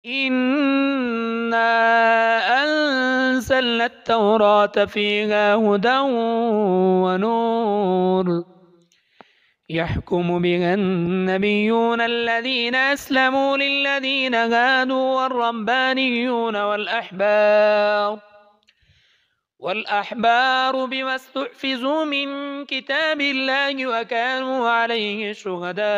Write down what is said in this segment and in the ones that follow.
إنا أنزلنا التوراة فيها هدى ونور يحكم بها النبيون الذين أسلموا للذين هادوا والربانيون والأحبار بما استحفظوا من كتاب الله وكانوا عليه شهداء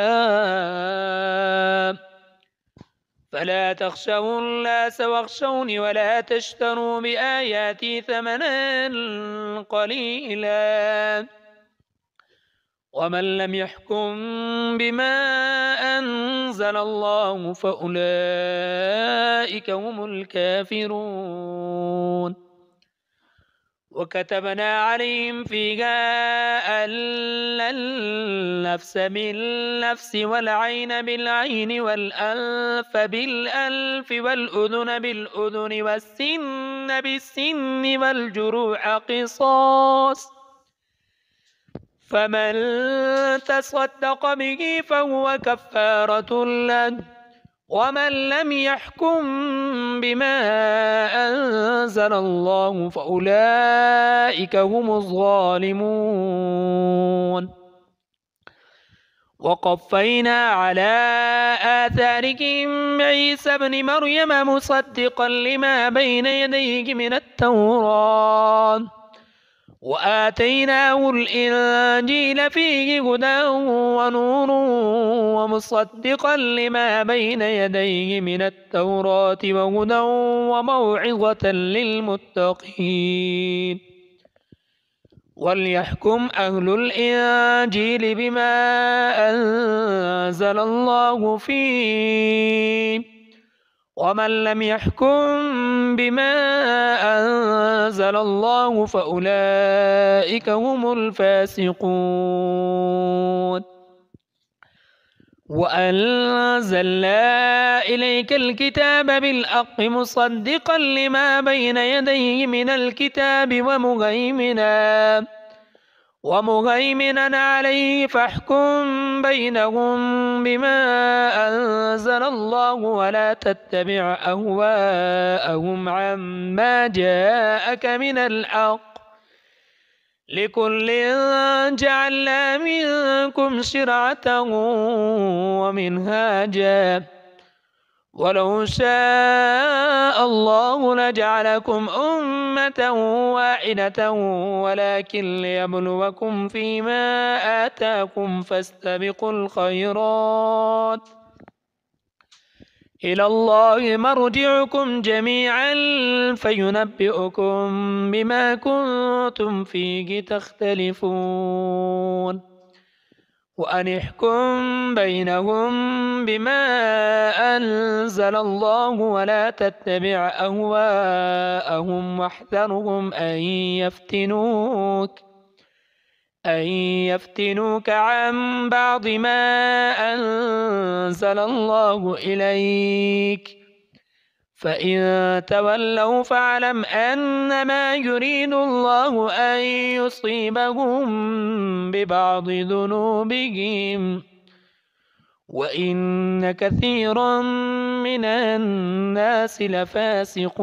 فلا تخشوا الناس واخشوني ولا تشتروا بآياتي ثمنا قليلا ومن لم يحكم بما أنزل الله فأولئك هم الكافرون وكتبنا عليهم فيها أن النفس بالنفس والعين بالعين والأنف بالأنف والأذن بالأذن والسن بالسن والجروح قصاص فمن تصدق به فهو كفارة له ومن لم يحكم بما أنزل الله فأولئك هم الظالمون وقفينا على آثارهم عيسى ابن مريم مصدقا لما بين يديه من التوراة وآتيناه الإنجيل فيه هدى ونور ومصدقا لما بين يديه من التوراة وهدى وموعظة للمتقين وليحكم أهل الإنجيل بما أنزل الله فيه ومن لم يحكم بما أنزل الله فأولئك هم الفاسقون وأنزلنا إليك الكتاب بالحق مصدقا لما بين يديه من الكتاب ومهيمنا عليه فاحكم بينهم بما أنزل الله ولا تتبع أهواءهم عما جاءك من الحق لكل جعلنا منكم شرعة ومنهاجا ولو شاء الله لجعلكم أمة واحدة ولكن ليبلوكم فيما آتاكم فاستبقوا الخيرات إلى الله مرجعكم جميعا فينبئكم بما كنتم فيه تختلفون وأن احكم بينهم بما أنزل الله ولا تتبع أهواءهم واحذرهم أن يفتنوك عن بعض ما أنزل الله إليك فإن تولوا فاعلم أنما يريد الله أن يصيبهم ببعض ذنوبهم وإن كثيرا من الناس لفاسقون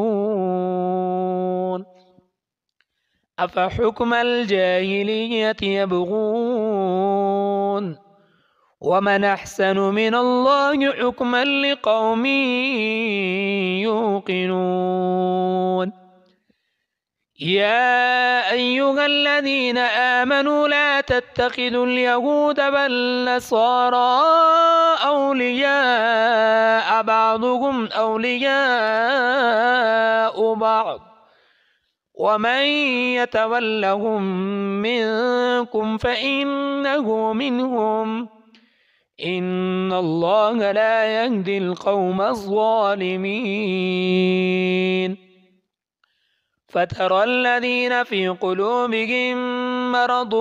أفحكم الجاهلية يبغون ومن أحسن من الله حكما لقوم يوقنون يا أيها الذين آمنوا لا تتخذوا اليهود والنصارى أولياء بعضهم أولياء بعض ومن يتولهم منكم فإنه منهم إن الله لا يهدي القوم الظالمين فترى الذين في قلوبهم مرض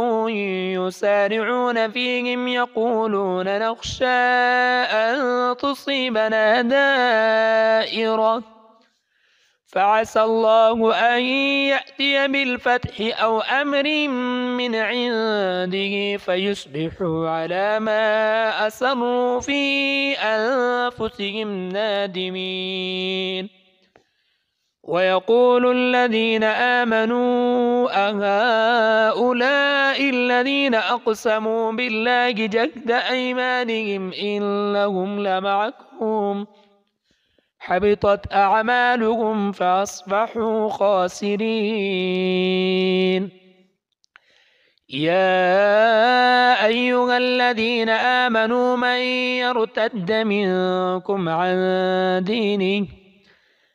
يسارعون فيهم يقولون نخشى أن تصيبنا دائرة فعسى الله أن يأتي بالفتح أو أمر من عنده فيصبحوا على ما أسروا في أنفسهم نادمين. ويقول الذين آمنوا أهؤلاء الذين أقسموا بالله جهد أيمانهم إنهم لمعكم حبطت أعمالهم فأصبحوا خاسرين. يا أيها الذين آمنوا من يرتد منكم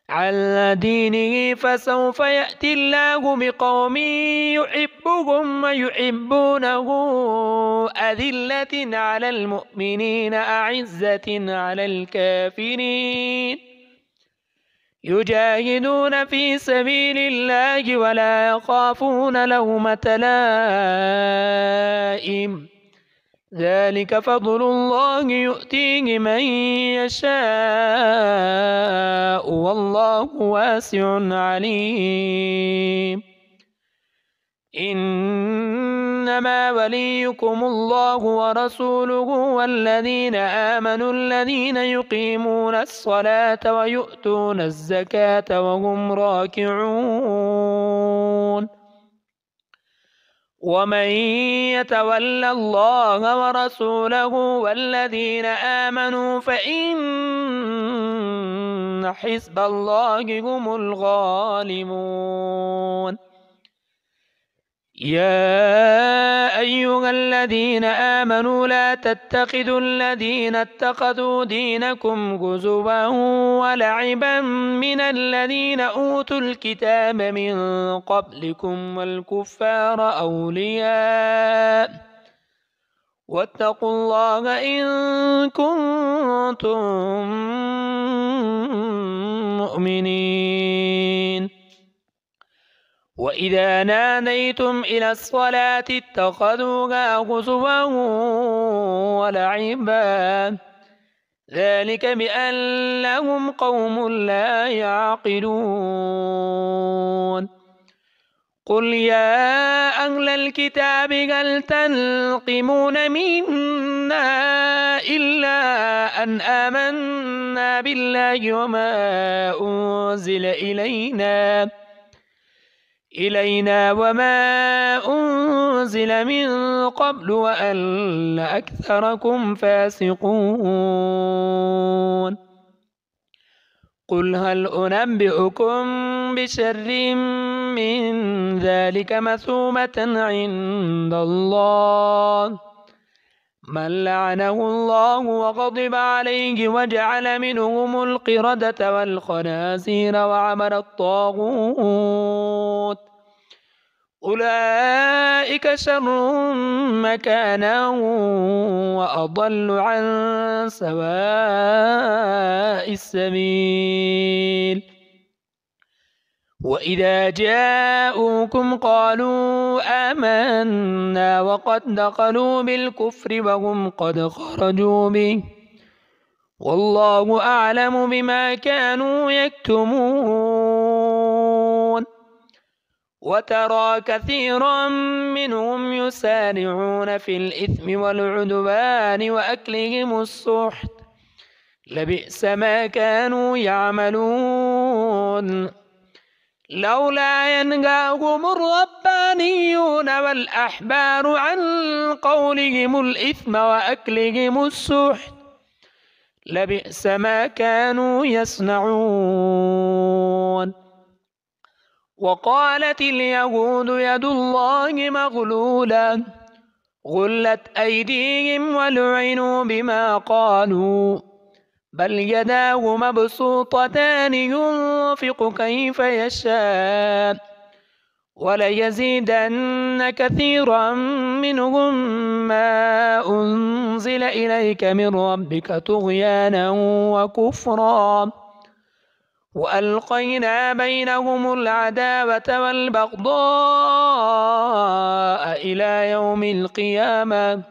عن دينه فسوف يأتي الله بقوم يحبهم ويحبونه أذلة على المؤمنين أعزة على الكافرين يجاهدون في سبيل الله ولا يخافون لومة لائم ذلك فضل الله يؤتيه من يشاء والله واسع عليم. إنما وليكم الله ورسوله والذين آمنوا الذين يقيمون الصلاة ويؤتون الزكاة وهم راكعون. ومن يتول الله ورسوله والذين آمنوا فإن حزب الله هم الغالبون. يا أيها الذين آمنوا لا تتخذوا الذين اتخذوا دينكم هزوا ولعبا من الذين أوتوا الكتاب من قبلكم والكفار أولياء واتقوا الله إن كنتم مؤمنين. وإذا ناديتم إلى الصلاة اتخذوها هزوا ولعبا ذلك بأنهم قوم لا يعقلون. قل يا أهل الكتاب هل تنقمون منا إلا أن آمنا بالله وما أنزل إلينا وما أنزل من قبل وأن أكثركم فاسقون. قل هل أنبئكم بشر من ذلك مثوبة عند الله من لعنه الله وغضب عليه وجعل منهم القردة والخنازير وعبد الطاغوت أولئك شر مكانا وأضل عن سواء السبيل. وإذا جاءوكم قالوا آمنا وقد دخلوا بالكفر وهم قد خرجوا به والله أعلم بما كانوا يكتمون. وترى كثيرا منهم يسارعون في الإثم والعدوان وأكلهم السحت لبئس ما كانوا يعملون. لولا ينهاهم الربانيون والأحبار عن قولهم الإثم وأكلهم السحت لبئس ما كانوا يصنعون. وقالت اليهود يد الله مغلولة غلت أيديهم ولعنوا بما قالوا بل يداه مبسوطتان ينفق كيف يشاء وليزيدن كثيرا منهم ما أنزل إليك من ربك طغيانا وكفرا وألقينا بينهم العداوة والبغضاء إلى يوم القيامة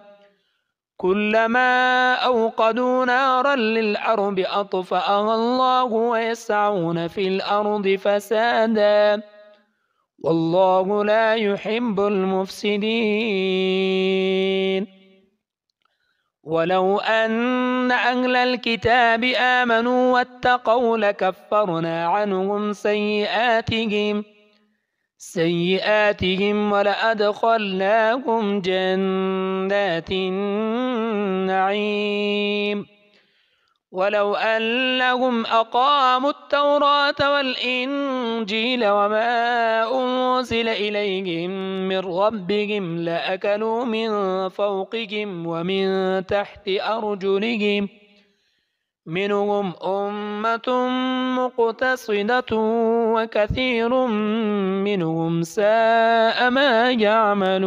كلما أوقدوا نارا للحرب أطفأها الله ويسعون في الأرض فسادا والله لا يحب المفسدين ولو أن أهل الكتاب آمنوا واتقوا لكفرنا عنهم سيئاتهم ولأدخلناهم جنات النعيم ولو أنهم أقاموا التوراة والإنجيل وما أنزل إليهم من ربهم لأكلوا من فوقهم ومن تحت أرجلهم منهم أمة مقتصدة وكثير منهم ساء ما يعملون.